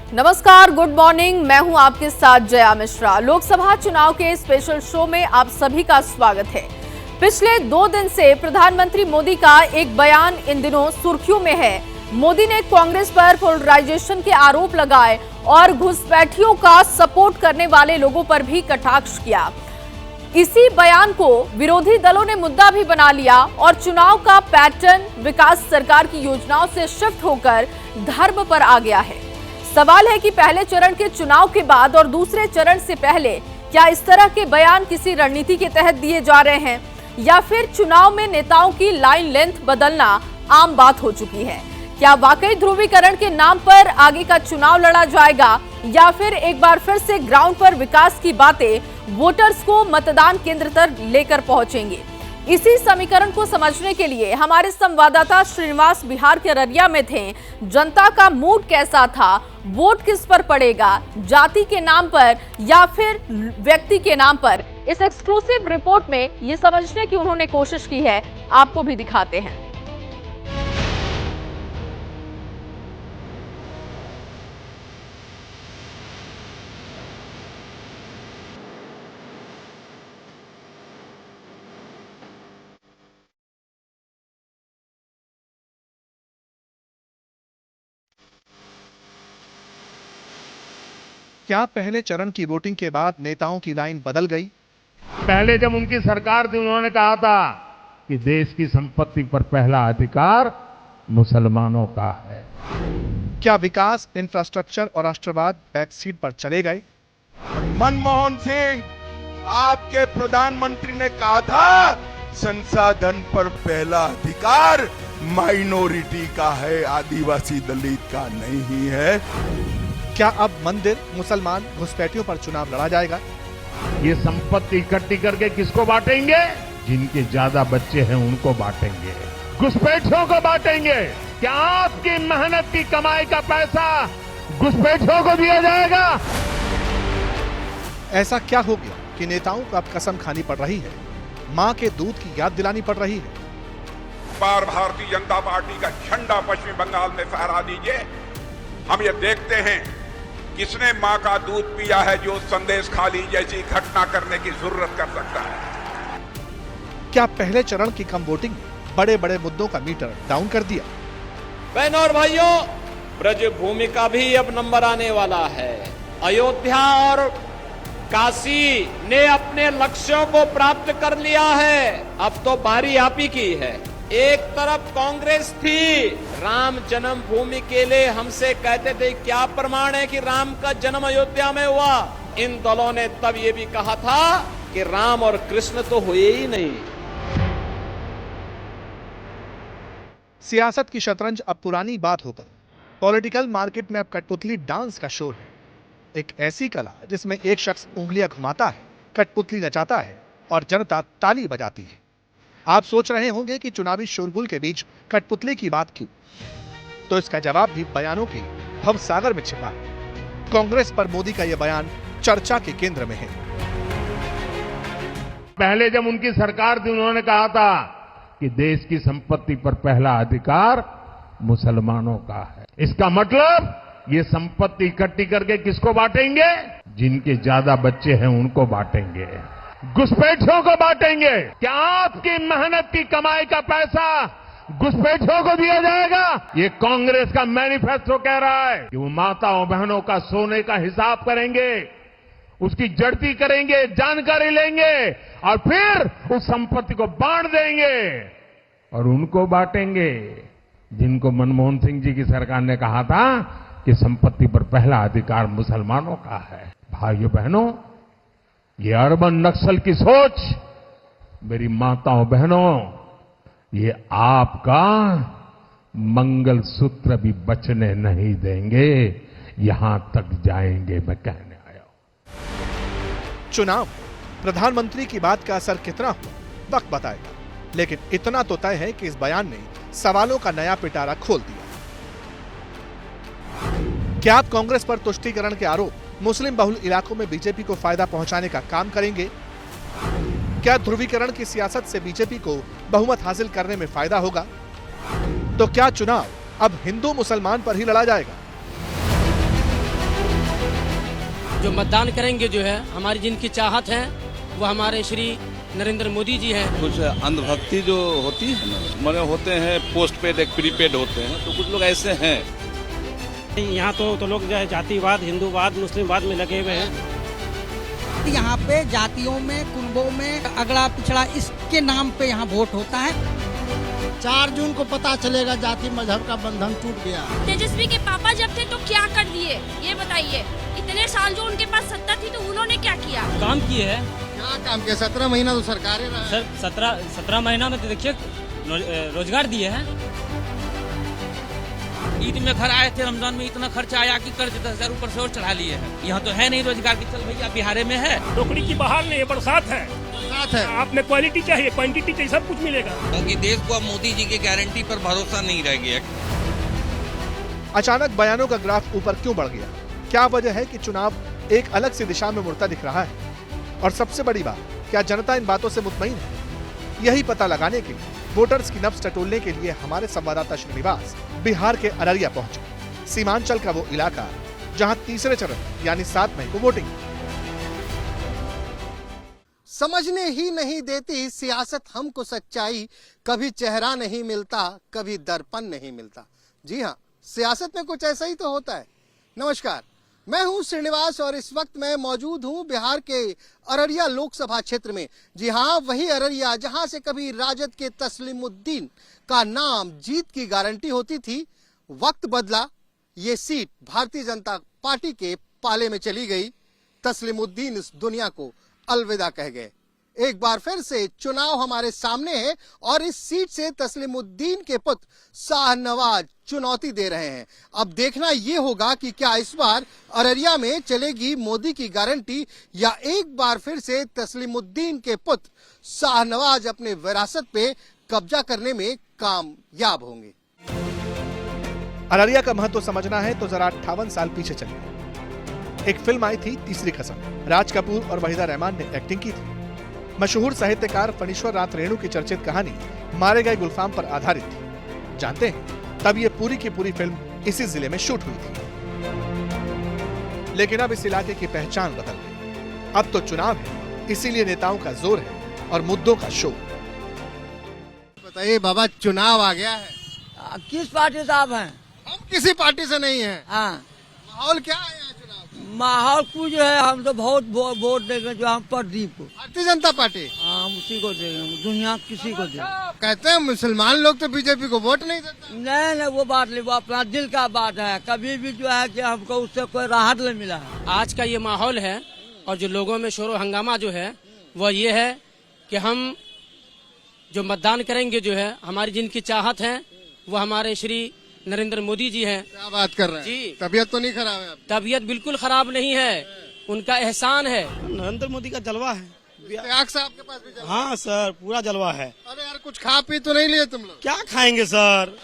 नमस्कार, good morning. मैं हूं आपके साथ जया मिश्रा। लोकसभा चुनाव के स्पेशल शो में आप सभी का स्वागत है। पिछले 2 दिन से प्रधानमंत्री मोदी का एक बयान इन दिनों सुर्खियों में है। मोदी ने कांग्रेस पर पोलराइजेशन के आरोप लगाए और घुसपैठियों का सपोर्ट करने वाले लोगों पर भी कटाक्ष किया। इसी बयान को विरोधी दलों ने मुद्दा भी बना लिया और चुनाव का पैटर्न विकास सरकार की योजनाओं से शिफ्ट होकर धर्म पर आ गया है। सवाल है कि पहले चरण के चुनाव के बाद और दूसरे चरण से पहले क्या इस तरह के बयान किसी रणनीति के तहत दिए जा रहे हैं या फिर चुनाव में नेताओं की लाइन लेंथ बदलना आम बात हो चुकी है। क्या वाकई ध्रुवीकरण के नाम पर आगे का चुनाव लड़ा जाएगा या फिर एक बार फिर से ग्राउंड पर विकास की बातें वोटर्स को मतदान केंद्र तक लेकर पहुंचेंगे। इसी समीकरण को समझने के लिए हमारे संवाददाता श्रीनिवास बिहार के अररिया में थे। जनता का मूड कैसा था, वोट किस पर पड़ेगा, जाति के नाम पर या फिर व्यक्ति के नाम पर, इस एक्सक्लूसिव रिपोर्ट में ये समझने की उन्होंने कोशिश की है। आपको भी दिखाते हैं। क्या पहले चरण की वोटिंग के बाद नेताओं की लाइन बदल गई? पहले जब उनकी सरकार थी उन्होंने कहा था कि देश की संपत्ति पर पहला अधिकार मुसलमानों का है। क्या विकास, इंफ्रास्ट्रक्चर और राष्ट्रवाद बैक सीट पर चले गए? मनमोहन सिंह, आपके प्रधानमंत्री ने कहा था संसाधन पर पहला अधिकार माइनॉरिटी का है, आदिवासी दलित का नहीं है। क्या अब मंदिर, मुसलमान, घुसपैठियों पर चुनाव लड़ा जाएगा? ये संपत्ति इकट्ठी करके किसको बांटेंगे? जिनके ज्यादा बच्चे हैं उनको बांटेंगे, घुसपैठियों को बांटेंगे। क्या आपकी मेहनत की कमाई का पैसा घुसपैठियों को दिया जाएगा? ऐसा क्या हो गया कि नेताओं को अब कसम खानी पड़ रही है, मां के दूध की याद दिलानी पड़ रही है? बार भारतीय जनता पार्टी का झंडा पश्चिम बंगाल में फहरा दीजिए, हम ये देखते हैं किसने मां का दूध पिया है जो संदेश खाली जैसी घटना करने की जरूरत कर सकता है। क्या पहले चरण की कम वोटिंग ने बड़े बड़े मुद्दों का मीटर डाउन कर दिया? बहनों और भाइयों, ब्रज भूमि का भी अब नंबर आने वाला है। अयोध्या और काशी ने अपने लक्ष्यों को प्राप्त कर लिया है। अब तो बारी आप ही की है। एक तरफ कांग्रेस थी, राम जन्मभूमि के लिए हमसे कहते थे क्या प्रमाण है कि राम का जन्म अयोध्या में हुआ। इन दलों ने तब ये भी कहा था कि राम और कृष्ण तो हुए ही नहीं। सियासत की शतरंज अब पुरानी बात होकर पॉलिटिकल मार्केट में अब कठपुतली डांस का शोर है। एक ऐसी कला जिसमें एक शख्स उंगलियां घुमाता है, कठपुतली नचाता है और जनता ताली बजाती है। आप सोच रहे होंगे कि चुनावी शोरगुल के बीच कठपुतली की बात क्यों? तो इसका जवाब भी बयानों के भवसागर में छिपा है। कांग्रेस पर मोदी का यह बयान चर्चा के केंद्र में है। पहले जब उनकी सरकार थी उन्होंने कहा था कि देश की संपत्ति पर पहला अधिकार मुसलमानों का है। इसका मतलब ये संपत्ति इकट्ठी करके किसको बांटेंगे? जिनके ज्यादा बच्चे हैं उनको बांटेंगे, घुसपैठियों को बांटेंगे। क्या आपकी मेहनत की कमाई का पैसा घुसपैठियों को दिया जाएगा? ये कांग्रेस का मैनिफेस्टो कह रहा है कि वो माताओं बहनों का सोने का हिसाब करेंगे, उसकी जड़ती करेंगे, जानकारी लेंगे और फिर उस संपत्ति को बांट देंगे और उनको बांटेंगे जिनको मनमोहन सिंह जी की सरकार ने कहा था कि संपत्ति पर पहला अधिकार मुसलमानों का है। भाइयों बहनों, ये अर्बन नक्सल की सोच, मेरी माताओं बहनों, ये आपका मंगलसूत्र भी बचने नहीं देंगे, यहां तक जाएंगे मैं कहने आया हूं। चुनाव, प्रधानमंत्री की बात का असर कितना हुआ वक्त बताएगा, लेकिन इतना तो तय है कि इस बयान ने सवालों का नया पिटारा खोल दिया। क्या आप कांग्रेस पर तुष्टीकरण के आरोप मुस्लिम बहुल इलाकों में बीजेपी को फायदा पहुंचाने का काम करेंगे? क्या ध्रुवीकरण की सियासत से बीजेपी को बहुमत हासिल करने में फायदा होगा? तो क्या चुनाव अब हिंदू मुसलमान पर ही लड़ा जाएगा? जो मतदान करेंगे जो है, हमारी जिनकी चाहत है वो हमारे श्री नरेंद्र मोदी जी हैं। कुछ अंधभक्ति जो होती है ना, माने होते हैं पोस्ट पेड एक प्रीपेड होते हैं, तो कुछ लोग ऐसे हैं। यहाँ तो लोग जो है जातिवाद, हिंदूवाद, मुस्लिमवाद में लगे हुए हैं। यहाँ पे जातियों में, कुंबों में अगला पिछड़ा इसके नाम पे यहाँ वोट होता है। 4 जून को पता चलेगा जाति मजहब का बंधन टूट गया। तेजस्वी के पापा जब थे तो क्या कर दिए ये बताइए। इतने साल जो उनके पास सत्ता थी तो उन्होंने क्या किया? काम किए है। क्या काम किया? 17 महीना तो सरकार ही रहा। सर 17 महीना में तो देखिए रोजगार दिए हैं। ईद में घर आए थे, रमजान में इतना खर्चा आया कि कर्ज 10,000 ऊपर से और चढ़ा लिए हैं। यहाँ तो है नहीं रोजगार की, चल भैया बिहार में है। नौकरी की बहाल नहीं है, बरसात है। आपने क्वालिटी चाहिए, क्वांटिटी चाहिए, सब कुछ मिलेगा। क्योंकि देश को अब मोदी जी की गारंटी पर भरोसा नहीं रह गया। अचानक बयानों का ग्राफ ऊपर क्यों बढ़ गया? क्या वजह है कि चुनाव एक अलग सी दिशा में मुड़ता दिख रहा है? और सबसे बड़ी बात, क्या जनता इन बातों से मुतमईन है? यही पता लगाने के लिए वोटर्स की नब्ज टटोलने के लिए हमारे संवाददाता श्रीनिवास बिहार के अररिया पहुंचे। सीमांचल का वो इलाका जहां तीसरे चरण यानी 7 मई को वोटिंग। समझने ही नहीं देती सियासत हमको सच्चाई, कभी चेहरा नहीं मिलता, कभी दर्पण नहीं मिलता। जी हाँ, सियासत में कुछ ऐसा ही तो होता है। नमस्कार, मैं हूं श्रीनिवास और इस वक्त मैं मौजूद हूं बिहार के अररिया लोकसभा क्षेत्र में। जी हां, वही अररिया जहां से कभी राजद के तस्लीमुद्दीन का नाम जीत की गारंटी होती थी। वक्त बदला, ये सीट भारतीय जनता पार्टी के पाले में चली गई। तस्लीमुद्दीन इस दुनिया को अलविदा कह गए। एक बार फिर से चुनाव हमारे सामने है और इस सीट से तस्लीमुद्दीन के पुत्र शाहनवाज चुनौती दे रहे हैं। अब देखना यह होगा कि क्या इस बार अररिया में चलेगी मोदी की गारंटी या एक बार फिर से तस्लीमुद्दीन के पुत्र शाहनवाज अपने विरासत पे कब्जा करने में कामयाब होंगे। अररिया का महत्व समझना है तो जरा 58 साल पीछे चलिए। एक फिल्म आई थी तीसरी कसम। राज कपूर और वहीदा रहमान ने एक्टिंग की थी। मशहूर साहित्यकार फणीश्वर नाथ रेणु की चर्चित कहानी मारे गए गुलफाम पर आधारित थी। जानते हैं, तब ये पूरी की पूरी फिल्म इसी जिले में शूट हुई थी। लेकिन अब इस इलाके की पहचान बदल गई। अब तो चुनाव है, इसीलिए नेताओं का जोर है और मुद्दों का शोर। बताइए बाबा, चुनाव आ गया है, किस पार्टी से आप हैं? हम किसी पार्टी से नहीं हैं। हाँ, माहौल क्या है यहाँ चुनाव? माहौल कुछ है, हम तो बहुत वोट देंगे जो हम प्रदीप को, भारतीय जनता पार्टी। हाँ, हम उसी को देंगे, दुनिया किसी को देंगे। कहते हैं मुसलमान लोग तो बीजेपी को वोट नहीं देते। नहीं, वो बात नहीं, वो अपना दिल का बात है। कभी भी जो है कि हमको उससे कोई राहत नहीं मिला है। आज का ये माहौल है और जो लोगों में शोर हंगामा जो है वो ये है कि हम जो मतदान करेंगे जो है, हमारी जिनकी चाहत है वो हमारे श्री नरेंद्र मोदी जी हैं। क्या बात कर रहे हैं जी? तबीयत तो नहीं खराब है आपकी? तबीयत बिल्कुल खराब नहीं है, उनका एहसान है। नरेंद्र मोदी का जलवा है। त्याग साहब के पास भी जलवा? हाँ सर, पूरा जलवा है। अरे यार, कुछ खा पी तो नहीं लिए तुम लोग? क्या खाएंगे सर?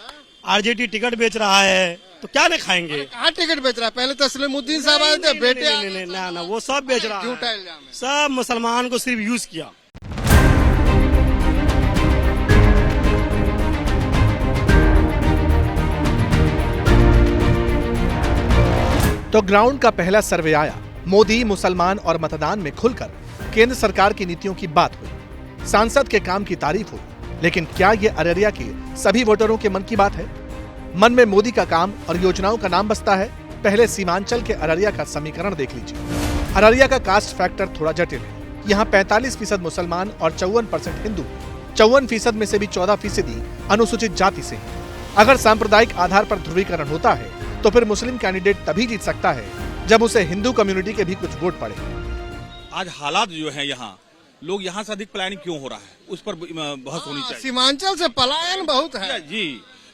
आरजेडी टिकट बेच रहा है तो क्या नहीं खाएंगे? कहाँ टिकट बेच रहा है? पहले तस्लीमुद्दीन साहब आए थे, बेटे ना वो सब बेच रहा है। सब मुसलमान को सिर्फ यूज किया। तो ग्राउंड का पहला सर्वे आया। मोदी, मुसलमान और मतदान में खुलकर केंद्र सरकार की नीतियों की बात हुई। सांसद के काम की तारीफ हुई। लेकिन क्या ये अररिया के सभी वोटरों के मन की बात है? मन में मोदी का काम और योजनाओं का नाम बसता है? पहले सीमांचल के अररिया का समीकरण देख लीजिए। अररिया का कास्ट फैक्टर थोड़ा जटिल है। यहाँ 45% मुसलमान और 54% हिंदू। 54% में से भी 14% अनुसूचित जाति से हैं। अगर सांप्रदायिक आधार पर ध्रुवीकरण होता है तो फिर मुस्लिम कैंडिडेट तभी जीत सकता है जब उसे हिंदू कम्युनिटी के भी कुछ वोट पड़े। आज हालात जो है, यहाँ लोग यहाँ से अधिक पलायन क्यों हो रहा है, उस पर बहस होनी चाहिए। सीमांचल से पलायन बहुत है जी।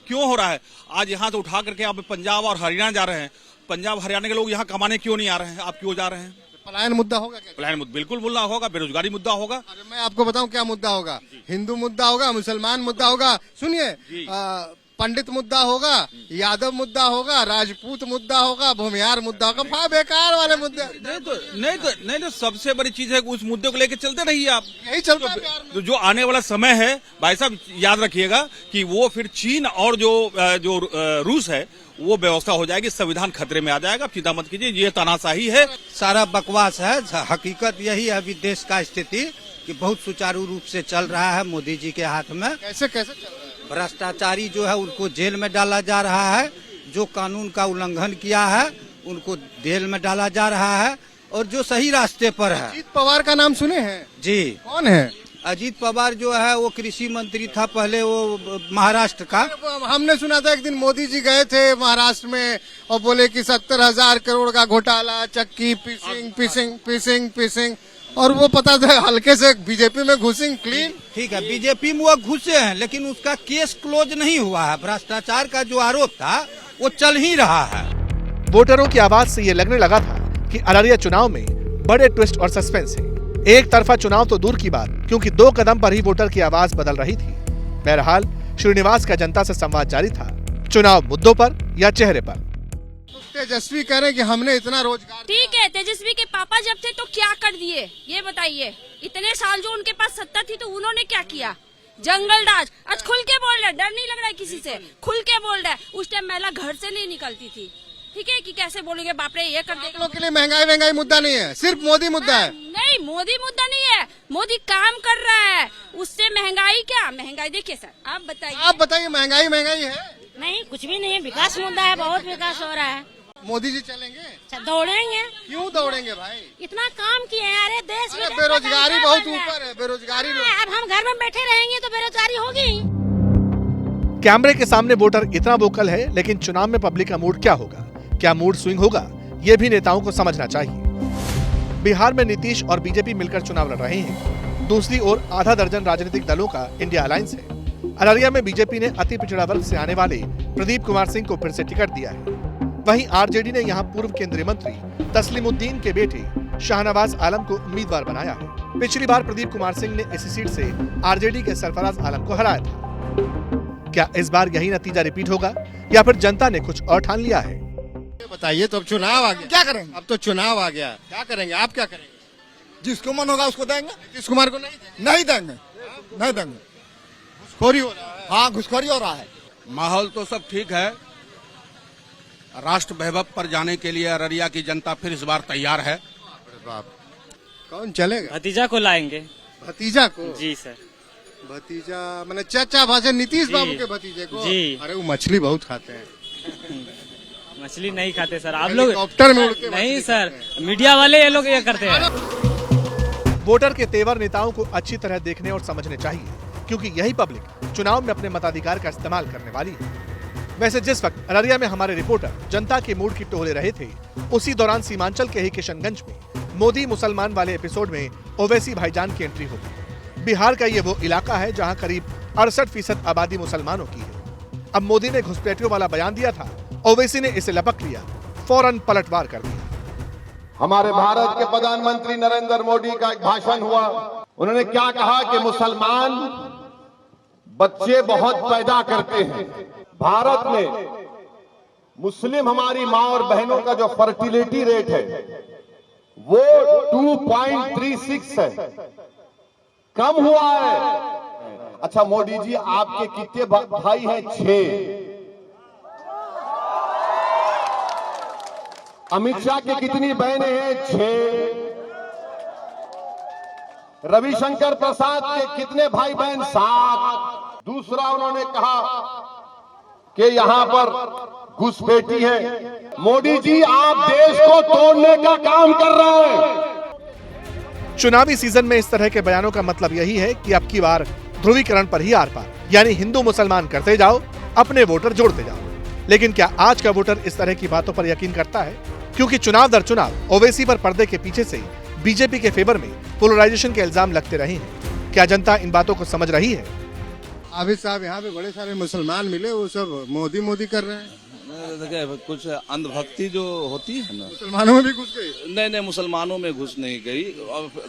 क्यों हो रहा है? आज यहाँ से उठा करके आप पंजाब और हरियाणा जा रहे हैं। पंजाब हरियाणा के लोग यहाँ कमाने क्यों नहीं आ रहे हैं? आप क्यों जा रहे हैं? पलायन मुद्दा होगा क्या? पलायन मुद्दा बिल्कुल मुद्दा होगा, बेरोजगारी मुद्दा होगा। अरे मैं आपको बताऊं क्या मुद्दा होगा। हिंदू मुद्दा होगा, मुसलमान मुद्दा होगा। सुनिए, पंडित मुद्दा होगा, यादव मुद्दा होगा, राजपूत मुद्दा होगा, भूमिहार मुद्दा होगा, बेकार वाले मुद्दे। नहीं तो सबसे बड़ी चीज है कि उस मुद्दे को लेकर चलते रहिए आप। यही चलता है तो जो आने वाला समय है भाई साहब याद रखिएगा कि वो फिर चीन और जो रूस है वो व्यवस्था हो जाएगी, संविधान खतरे में आ जाएगा। आप चिंता मत कीजिए, ये तानाशाही है, सारा बकवास है। हकीकत यही है अभी देश का स्थिति कि बहुत सुचारू रूप से चल रहा है मोदी जी के हाथ में। कैसे चल रहा है? भ्रष्टाचारी जो है उनको जेल में डाला जा रहा है, जो कानून का उल्लंघन किया है उनको जेल में डाला जा रहा है, और जो सही रास्ते पर है। अजीत पवार का नाम सुने हैं? जी। कौन है अजीत पवार? जो है वो कृषि मंत्री था पहले, वो महाराष्ट्र का। हमने सुना था एक दिन मोदी जी गए थे महाराष्ट्र में और बोले कि 70,000 करोड़ का घोटाला, चक्की पीसिंग और वो पता था हल्के से बीजेपी में घुसिंग क्लीन। ठीक है, बीजेपी में वो घुसे हैं, लेकिन उसका केस क्लोज नहीं हुआ है। भ्रष्टाचार का जो आरोप था वो चल ही रहा है। वोटरों की आवाज से ये लगने लगा था कि अररिया चुनाव में बड़े ट्विस्ट और सस्पेंस है। एक तरफा चुनाव तो दूर की बात, क्योंकि 2 कदम पर ही वोटर की आवाज बदल रही थी। बहरहाल श्रीनिवास का जनता से संवाद जारी था, चुनाव मुद्दों पर या चेहरे पर। तेजस्वी कह रहे कि हमने इतना रोजगार। ठीक है, तेजस्वी के पापा जब थे तो क्या कर दिए ये बताइए। इतने साल जो उनके पास सत्ता थी तो उन्होंने क्या किया? जंगल राज। आज खुल के बोल रहे, डर नहीं लग रहा है किसी से, खुल के बोल रहा है। उस टाइम महिला घर से नहीं निकलती थी, ठीक है, कि कैसे बोलेंगे बाप रे ये कर देगा। लोग के लिए महंगाई मुद्दा नहीं है, सिर्फ मोदी मुद्दा है। नहीं, मोदी मुद्दा नहीं है, मोदी काम कर रहा है, उससे महंगाई क्या? महंगाई देखिए सर, आप बताइए महंगाई है? नहीं, कुछ भी नहीं है, विकास मुद्दा है, बहुत विकास हो रहा है। मोदी जी चलेंगे? दौड़ेंगे। क्यों दौड़ेंगे भाई? इतना काम किए हैं, अरे देश में बेरोजगारी बहुत ऊपर है, बेरोजगारी। अब हम घर में बैठे रहेंगे तो बेरोजगारी होगी। कैमरे के सामने वोटर इतना वोकल है, लेकिन चुनाव में पब्लिक का मूड क्या होगा? क्या मूड स्विंग होगा? ये भी नेताओं को समझना चाहिए। बिहार में नीतीश और बीजेपी मिलकर चुनाव लड़ रहे हैं। दूसरी ओर आधा दर्जन राजनीतिक दलों का इंडिया अलायंस है। अररिया में बीजेपी ने अति पिछड़ा वर्ग से आने वाले प्रदीप कुमार सिंह को फिर से टिकट दिया है। वहीं आरजेडी ने यहां पूर्व केंद्रीय मंत्री तस्लीमुद्दीन के बेटे शाहनवाज आलम को उम्मीदवार बनाया है। पिछली बार प्रदीप कुमार सिंह ने इसी सीट से आरजेडी के सरफराज आलम को हराया था। क्या इस बार यही नतीजा रिपीट होगा या फिर जनता ने कुछ और ठान लिया है? बताइए। तो अब चुनाव आ गया, क्या करेंगे? अब तो चुनाव आ गया, क्या करेंगे? आप क्या करेंगे? जिसको मन होगा उसको देंगे। नीतीश कुमार को नहीं देंगे। घुसखोरी हो रहा है। हाँ, घुसखोरी हो रहा है। माहौल तो सब ठीक है। राष्ट्र वैभव पर जाने के लिए अररिया की जनता फिर इस बार तैयार है। कौन चलेगा? भतीजा को लाएंगे। भतीजा को? जी सर। भतीजा मैंने चाचा भाषा नीतीश बाबू के भतीजे को? जी। अरे वो मछली बहुत खाते हैं। मछली नहीं खाते सर, आप लोग हेलीकॉप्टर में उड़ के नहीं सर, मीडिया वाले ये लोग ये करते हैं। वोटर के तेवर नेताओं को अच्छी तरह देखने और समझने चाहिए, क्योंकि यही पब्लिक चुनाव में अपने मताधिकार का इस्तेमाल करने वाली है। वैसे जिस वक्त अररिया में हमारे रिपोर्टर जनता के मूड की टोले रहे थे, उसी दौरान सीमांचल के ही किशनगंज में मोदी मुसलमान वाले एपिसोड में ओवैसी भाईजान की एंट्री होगी। बिहार का ये वो इलाका है जहां करीब 68% आबादी मुसलमानों की है। अब मोदी ने घुसपैठियों वाला बयान दिया था, ओवैसी ने इसे लपक लिया, फौरन पलटवार कर दिया। हमारे भारत के प्रधानमंत्री नरेंद्र मोदी का एक भाषण हुआ, उन्होंने क्या कहा कि मुसलमान बच्चे बहुत पैदा करते हैं। भारत में मुस्लिम हमारी मां और बहनों का जो फर्टिलिटी रेट है वो 2.36 है, कम हुआ है। अच्छा मोदी जी, आपके कितने भाई हैं? 6। अमित शाह के कितनी बहनें हैं? 6। रविशंकर प्रसाद के कितने भाई बहन? 7। दूसरा उन्होंने कहा कि यहां पर घुसपैठी है। मोदी जी, आप देश को तोड़ने का काम कर रहे हैं। चुनावी सीजन में इस तरह के बयानों का मतलब यही है कि अब की बार ध्रुवीकरण पर ही आर पार, यानी हिंदू मुसलमान करते जाओ, अपने वोटर जोड़ते जाओ। लेकिन क्या आज का वोटर इस तरह की बातों पर यकीन करता है? क्योंकि चुनाव दर चुनाव ओवैसी पर पर्दे के पीछे से बीजेपी के फेवर में पोलराइजेशन के इल्जाम लगते रहे हैं। क्या जनता इन बातों को समझ रही है? आबिद साहब, यहाँ पे बड़े सारे मुसलमान मिले, वो सब मोदी कर रहे हैं। कुछ अंधभक्ति जो होती है ना, मुसलमानों में भी घुस गई? नहीं, मुसलमानों में घुस नहीं गई।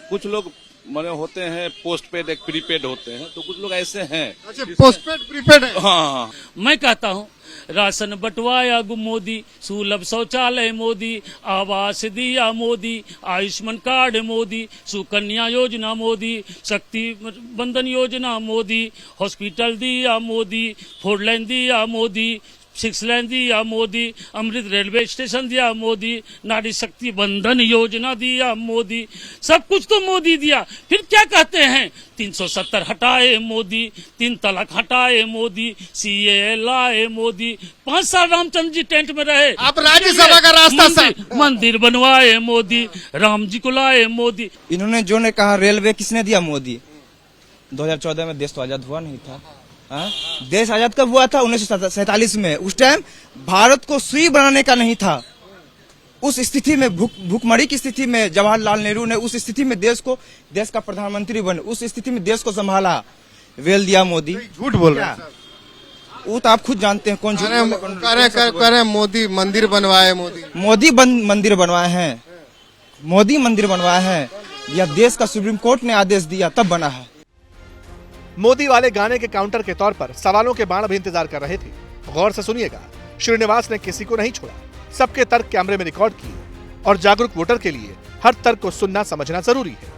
कुछ लोग मैंने होते हैं पोस्ट पेड, एक प्रीपेड होते हैं, तो कुछ लोग ऐसे हैं। अच्छा, पोस्टपेड प्रीपेड है। हाँ, मैं कहता हूँ राशन बंटवाया मोदी, सुलभ शौचालय मोदी, आवास दिया मोदी, आयुष्मान कार्ड मोदी, सुकन्या योजना मोदी, शक्ति बंधन योजना मोदी, हॉस्पिटल दिया मोदी, 4 लाइन दिया मोदी, 6 लाइन दिया मोदी, अमृत रेलवे स्टेशन दिया मोदी, नारी शक्ति बंधन योजना दिया मोदी, सब कुछ तो मोदी दिया। फिर क्या कहते हैं 370 हटाए मोदी, 3 तलाक हटाए मोदी, CAA लाए मोदी, 5 साल रामचंद्र जी टेंट में रहे, आप राज्यसभा का रास्ता मंदिर बनवाए मोदी, राम जी को लाए मोदी। इन्होंने जो ने कहा रेलवे किसने दिया? मोदी। 2014 में देश तो आजाद हुआ नहीं था। देश आजाद कब हुआ था? 1947 में। उस टाइम भारत को सुई बनाने का नहीं था। उस स्थिति में भूखमरी की स्थिति में जवाहरलाल नेहरू ने उस स्थिति में देश का प्रधानमंत्री बने, उस स्थिति में देश को संभाला। वेल दिया मोदी। झूठ बोल रहे हैं, वो तो आप खुद जानते हैं कौन झूठ कह रहे मोदी मंदिर बनवाए, मोदी मंदिर बनवाए हैं, मोदी मंदिर बनवाए हैं, या देश का सुप्रीम कोर्ट ने आदेश दिया तब बना है। मोदी वाले गाने के काउंटर के तौर पर सवालों के बाण भी इंतजार कर रहे थे। गौर से सुनिएगा, श्रीनिवास ने किसी को नहीं छोड़ा, सबके तर्क कैमरे में रिकॉर्ड किए और जागरूक वोटर के लिए हर तर्क को सुनना समझना जरूरी है।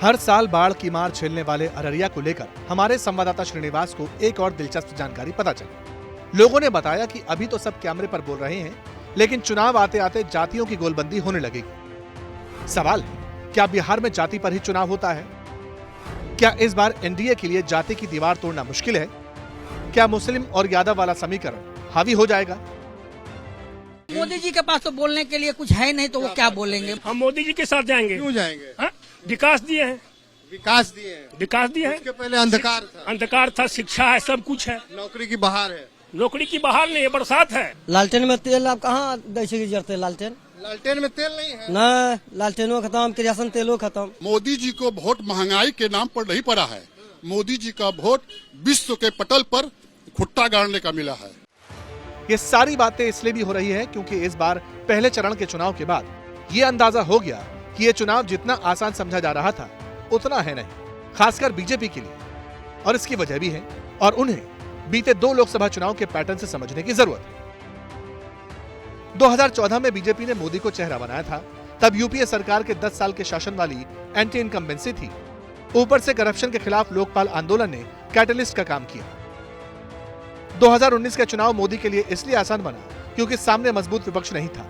हर साल बाढ़ की मार झेलने वाले अररिया को लेकर हमारे संवाददाता श्रीनिवास को एक और दिलचस्प जानकारी पता चली। लोगों ने बताया कि अभी तो सब कैमरे पर बोल रहे हैं, लेकिन चुनाव आते आते जातियों की गोलबंदी होने लगेगी। सवाल है, क्या बिहार में जाति पर ही चुनाव होता है? क्या इस बार एनडीए के लिए जाति की दीवार तोड़ना मुश्किल है? क्या मुस्लिम और यादव वाला समीकरण हावी हो जाएगा? मोदी जी के पास तो बोलने के लिए कुछ है नहीं, तो वो क्या बोलेंगे? हम मोदी जी के साथ जाएंगे। क्यों जाएंगे? विकास दिए हैं, विकास दिए हैं, विकास दिए हैं। इसके पहले अंधकार था, शिक्षा है, सब कुछ है। नौकरी की बहार है। नौकरी की बहार नहीं है, बरसात है। लालटेन में तेल आप कहाँ जैसे जरते? लालटेन में तेल नहीं है न, लालटेनों खत्म, किरासन तेलों खत्म। मोदी जी को वोट महंगाई के नाम पर नहीं पड़ा है। मोदी जी का वोट विश्व के पटल पर खुट्टा गाड़ने का मिला है। ये सारी बातें इसलिए भी हो रही है क्योंकि इस बार पहले चरण के चुनाव के बाद ये अंदाजा हो गया कि ये चुनाव जितना आसान समझा जा रहा था उतना है नहीं, खासकर बीजेपी के लिए। और इसकी वजह भी है, और उन्हें बीते 2 लोकसभा चुनाव के पैटर्न से समझने की जरूरत है। 2014 में बीजेपी ने मोदी को चेहरा बनाया था, तब यूपीए सरकार के 10 साल के शासन वाली एंटी इनकम्बेंसी थी। ऊपर से करप्शन के खिलाफ लोकपाल आंदोलन ने कैटलिस्ट का काम किया। 2019 का चुनाव मोदी के लिए इसलिए आसान बना क्योंकि सामने मजबूत विपक्ष नहीं था।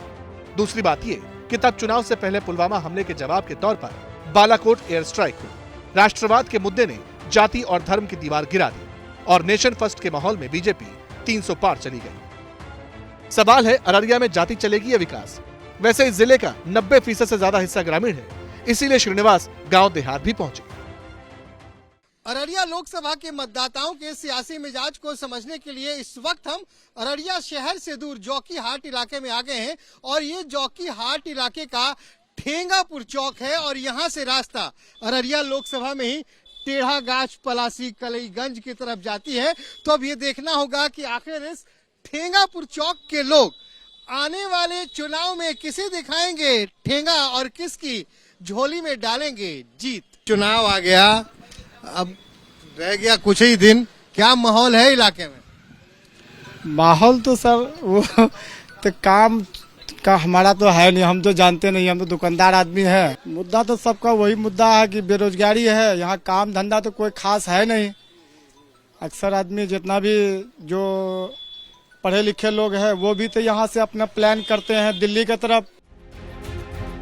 दूसरी बात यह कि तब चुनाव से पहले पुलवामा हमले के जवाब के तौर पर बालाकोट एयर स्ट्राइक हुई। राष्ट्रवाद के मुद्दे ने जाति और धर्म की दीवार गिरा दी और नेशन फर्स्ट के माहौल में बीजेपी 300 पार चली गई। सवाल है, अररिया में जाति चलेगी या विकास? वैसे इस जिले का 90% से ज्यादा हिस्सा ग्रामीण है, इसीलिए श्रीनिवास गांव देहात भी पहुंचे। अररिया लोकसभा के मतदाताओं के सियासी मिजाज को समझने के लिए इस वक्त हम अररिया शहर से दूर जौकी हाट इलाके में आ गए हैं और ये जौकी हाट इलाके का ठेंगापुर चौक है और यहाँ से रास्ता अररिया लोकसभा में ही टेढ़ा गाछ पलासी कलईगंज की तरफ जाती है। तो अब ये देखना होगा कि आखिर इस ठेंगापुर चौक के लोग आने वाले चुनाव में किसे दिखाएंगे ठेंगा और किसकी झोली में डालेंगे जीत। चुनाव आ गया, अब रह गया कुछ ही दिन, क्या माहौल है इलाके में? माहौल तो सर वो तो काम का हमारा तो है नहीं, हम तो जानते नहीं, हम तो दुकानदार आदमी है। मुद्दा तो सबका वही मुद्दा है कि बेरोजगारी है, यहाँ काम धंधा तो कोई खास है नहीं। अक्सर आदमी जितना भी जो पढ़े लिखे लोग हैं वो भी तो यहाँ से अपना प्लान करते हैं दिल्ली की तरफ।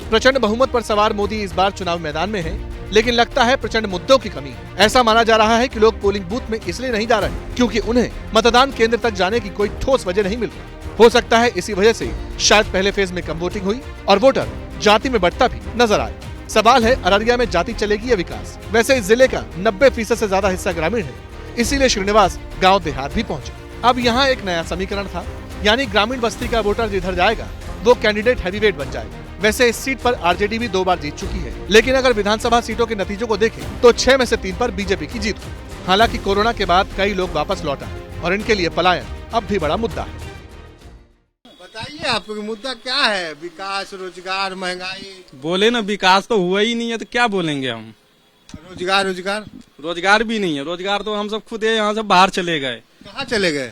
प्रचंड बहुमत पर सवार मोदी इस बार चुनाव मैदान में है, लेकिन लगता है प्रचंड मुद्दों की कमी है। ऐसा माना जा रहा है कि लोग पोलिंग बूथ में इसलिए नहीं जा रहे क्योंकि उन्हें मतदान केंद्र तक जाने की कोई ठोस वजह नहीं मिल रही। हो सकता है इसी वजह से शायद पहले फेज में कम वोटिंग हुई और वोटर जाति में बढ़ता भी नजर आए। सवाल है, अररिया में जाति चलेगी या विकास? वैसे इस जिले का 90% से ज्यादा हिस्सा ग्रामीण है, इसीलिए श्रीनिवास गाँव देहात भी पहुँचे। अब यहाँ एक नया समीकरण था, यानी ग्रामीण बस्ती का वोटर जिधर जाएगा वो कैंडिडेट हैवीवेट बन जाएगा। वैसे इस सीट पर आरजेडी भी 2 बार जीत चुकी है, लेकिन अगर विधानसभा सीटों के नतीजों को देखें तो 6 में से 3 पर बीजेपी की जीत हुई। हालांकि कोरोना के बाद कई लोग वापस लौट आए और इनके लिए पलायन अब भी बड़ा मुद्दा है। बताइए क्या आपको मुद्दा क्या है? विकास, रोजगार, महंगाई? बोले ना विकास तो हुआ ही नहीं है तो क्या बोलेंगे हम। रोजगार रोजगार भी नहीं है। रोजगार तो हम सब खुद यहाँ से बाहर चले गए। कहाँ चले गए?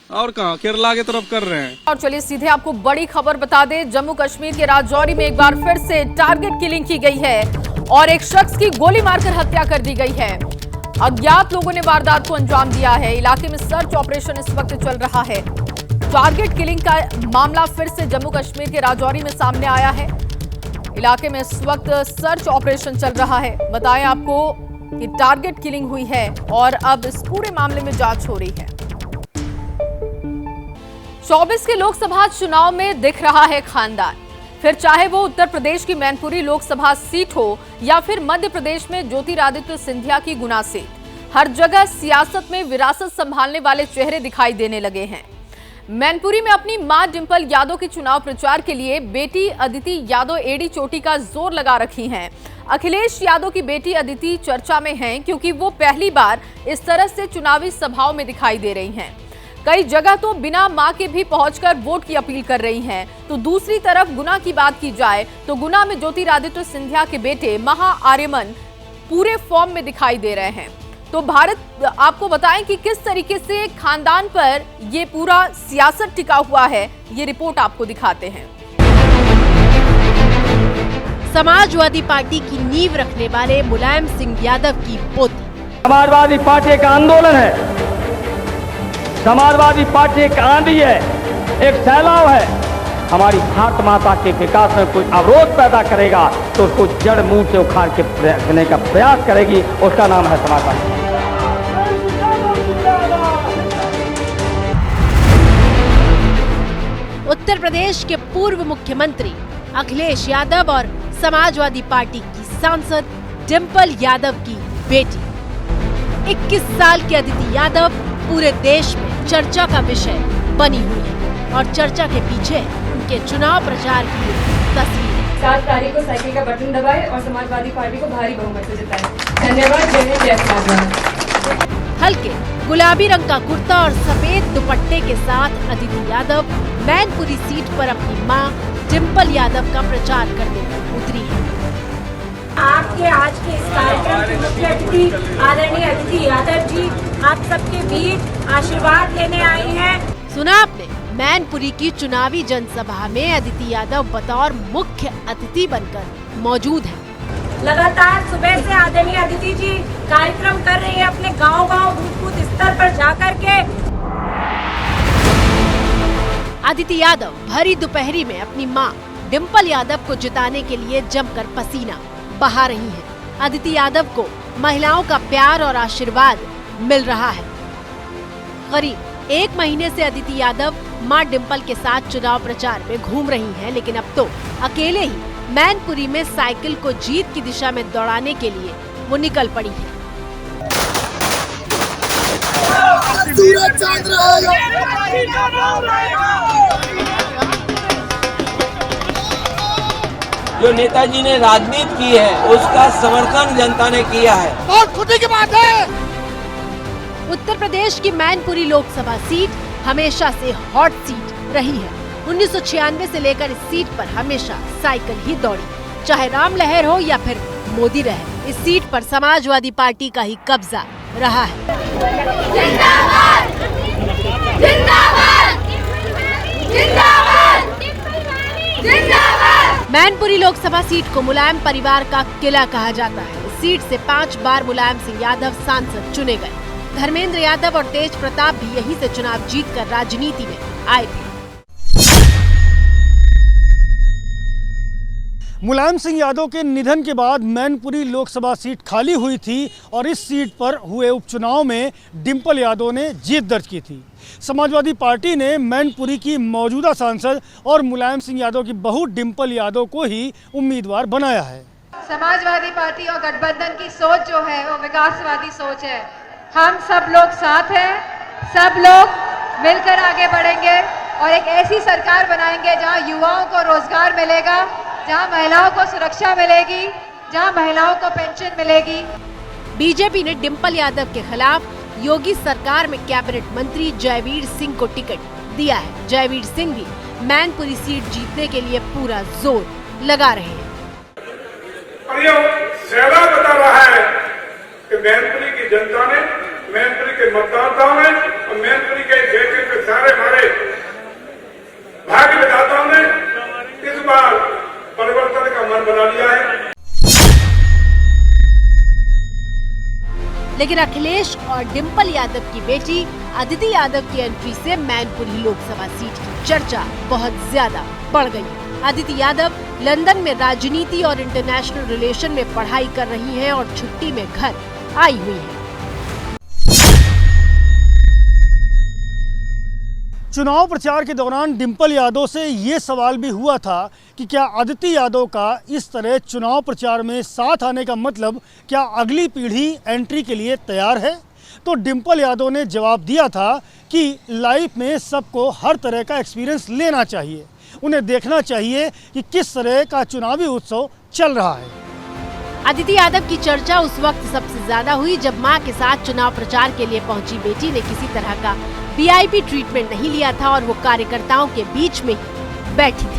और कहाँ, केरला की तरफ कर रहे हैं। और चलिए सीधे आपको बड़ी खबर बता दें, जम्मू कश्मीर के राजौरी में एक बार फिर से टारगेट किलिंग की गई है और एक शख्स की गोली मारकर हत्या कर दी गई है। अज्ञात लोगों ने वारदात को अंजाम दिया है। इलाके में सर्च ऑपरेशन इस वक्त चल रहा है। टारगेट किलिंग का मामला फिर से जम्मू कश्मीर के राजौरी में सामने आया है। इलाके में इस वक्त सर्च ऑपरेशन चल रहा है। बताएं आपको कि टारगेट किलिंग हुई है और अब इस पूरे मामले में जांच हो रही है। 24 के लोकसभा चुनाव में दिख रहा है खानदान, फिर चाहे वो उत्तर प्रदेश की मैनपुरी लोकसभा सीट हो या फिर मध्य प्रदेश में ज्योतिरादित्य सिंधिया की गुना सीट, हर जगह सियासत में विरासत संभालने वाले चेहरे दिखाई देने लगे हैं। मैनपुरी में अपनी मां डिंपल यादव के चुनाव प्रचार के लिए बेटी अदिति यादव एड़ी चोटी का जोर लगा रखी हैं। अखिलेश यादव की बेटी अदिति चर्चा में हैं क्योंकि वो पहली बार इस तरह से चुनावी सभाओं में दिखाई दे रही हैं। कई जगह तो बिना मां के भी पहुंचकर वोट की अपील कर रही हैं। तो दूसरी तरफ गुना की बात की जाए तो गुना में ज्योतिरादित्य सिंधिया के बेटे महा आर्यमन पूरे फॉर्म में दिखाई दे रहे हैं। तो भारत आपको बताएं कि किस तरीके से खानदान पर ये पूरा सियासत टिका हुआ है, ये रिपोर्ट आपको दिखाते हैं। समाजवादी पार्टी की नींव रखने वाले मुलायम सिंह यादव की पोती। समाजवादी पार्टी का आंदोलन है, समाजवादी पार्टी एक आंधी है, एक सैलाब है। हमारी भारत माता के विकास में कोई अवरोध पैदा करेगा तो उसको जड़ मूल से उखाड़ के रखने का प्रयास करेगी। उसका नाम है समाजवादी। उत्तर प्रदेश के पूर्व मुख्यमंत्री अखिलेश यादव और समाजवादी पार्टी की सांसद डिंपल यादव की बेटी 21 साल की अदिति यादव पूरे देश में चर्चा का विषय बनी हुई है और चर्चा के पीछे उनके चुनाव प्रचार की तस्वीरें। 7 तारीख को साइकिल का बटन दबाए और समाजवादी पार्टी को भारी बहुमत से जिताए। धन्यवाद। जय समाजवाद। हल्के गुलाबी रंग का कुर्ता और सफेद दुपट्टे के साथ अदिति यादव मैनपुरी सीट पर अपनी मां डिंपल यादव का प्रचार करने उतरी है। आपके आज के इस कार्यक्रम के मुख्य अतिथि आदरणीय अदिति यादव जी आप सबके बीच आशीर्वाद लेने आई हैं। सुना आपने, मैनपुरी की चुनावी जनसभा में अदिति यादव बतौर मुख्य अतिथि बनकर मौजूद है। लगातार सुबह से आदरणीय अदिति जी कार्यक्रम कर रही है अपने गांव-गांव बूथ-बूथ स्तर पर जाकर के। अदिति यादव भरी दोपहरी में अपनी मां डिंपल यादव को जिताने के लिए जमकर पसीना बहा रही हैं। अदिति यादव को महिलाओं का प्यार और आशीर्वाद मिल रहा है। करीब 1 महीने से अदिति यादव मां डिंपल के साथ चुनाव प्रचार में घूम रही हैं, लेकिन अब तो अकेले ही मैनपुरी में साइकिल को जीत की दिशा में दौड़ाने के लिए वो निकल पड़ी है। जो नेताजी ने राजनीति की है उसका समर्थन जनता ने किया है। बहुत खुशी की बात है। उत्तर प्रदेश की मैनपुरी लोकसभा सीट हमेशा से हॉट सीट रही है। 1996 से लेकर इस सीट पर हमेशा साइकिल ही दौड़ी, चाहे राम लहर हो या फिर मोदी रहे। इस सीट पर समाजवादी पार्टी का ही कब्जा रहा है। जिंदाबाद! जिंदाबाद! जिंदाबाद! जिंदाबाद! मैनपुरी लोकसभा सीट को मुलायम परिवार का किला कहा जाता है। इस सीट से 5 बार मुलायम सिंह यादव सांसद चुने गए। धर्मेंद्र यादव और तेज प्रताप भी यहीं से चुनाव जीतकर राजनीति में आए थे। मुलायम सिंह यादव के निधन के बाद मैनपुरी लोकसभा सीट खाली हुई थी और इस सीट पर हुए उपचुनाव में डिंपल यादव ने जीत दर्ज की थी। समाजवादी पार्टी ने मैनपुरी की मौजूदा सांसद और मुलायम सिंह यादव की बहू डिंपल यादव को ही उम्मीदवार बनाया है। समाजवादी पार्टी और गठबंधन की सोच जो है वो विकासवादी सोच है। हम सब लोग साथ हैं, सब लोग मिलकर आगे बढ़ेंगे और एक ऐसी सरकार बनाएंगे जहां युवाओं को रोजगार मिलेगा, जहां महिलाओं को सुरक्षा मिलेगी, जहां महिलाओं को पेंशन मिलेगी। बीजेपी ने डिंपल यादव के खिलाफ योगी सरकार में कैबिनेट मंत्री जयवीर सिंह को टिकट दिया है। जयवीर सिंह भी मैनपुरी सीट जीतने के लिए पूरा जोर लगा रहे हैं। और ये ज्यादा बता रहा है कि मैनपुरी की जनता ने, मैनपुरी के मतदाताओं ने और मैनपुरी के देश के सारे हमारे भाग्य विधाताओं ने इस बार परिवर्तन का मन बना लिया है। लेकिन अखिलेश और डिंपल यादव की बेटी अदिति यादव की एंट्री से मैनपुरी लोकसभा सीट की चर्चा बहुत ज्यादा बढ़ गई है। अदिति यादव लंदन में राजनीति और इंटरनेशनल रिलेशन में पढ़ाई कर रही हैं और छुट्टी में घर आई हुई हैं। चुनाव प्रचार के दौरान डिंपल यादव से ये सवाल भी हुआ था कि क्या अदिति यादव का इस तरह चुनाव प्रचार में साथ आने का मतलब क्या अगली पीढ़ी एंट्री के लिए तैयार है। तो डिंपल यादव ने जवाब दिया था कि लाइफ में सबको हर तरह का एक्सपीरियंस लेना चाहिए, उन्हें देखना चाहिए कि किस तरह का चुनावी उत्सव चल रहा है। अदिति यादव की चर्चा उस वक्त सबसे ज्यादा हुई जब मां के साथ चुनाव प्रचार के लिए पहुंची बेटी ने किसी तरह का VIP ट्रीटमेंट नहीं लिया था और वो कार्यकर्ताओं के बीच में बैठी थी।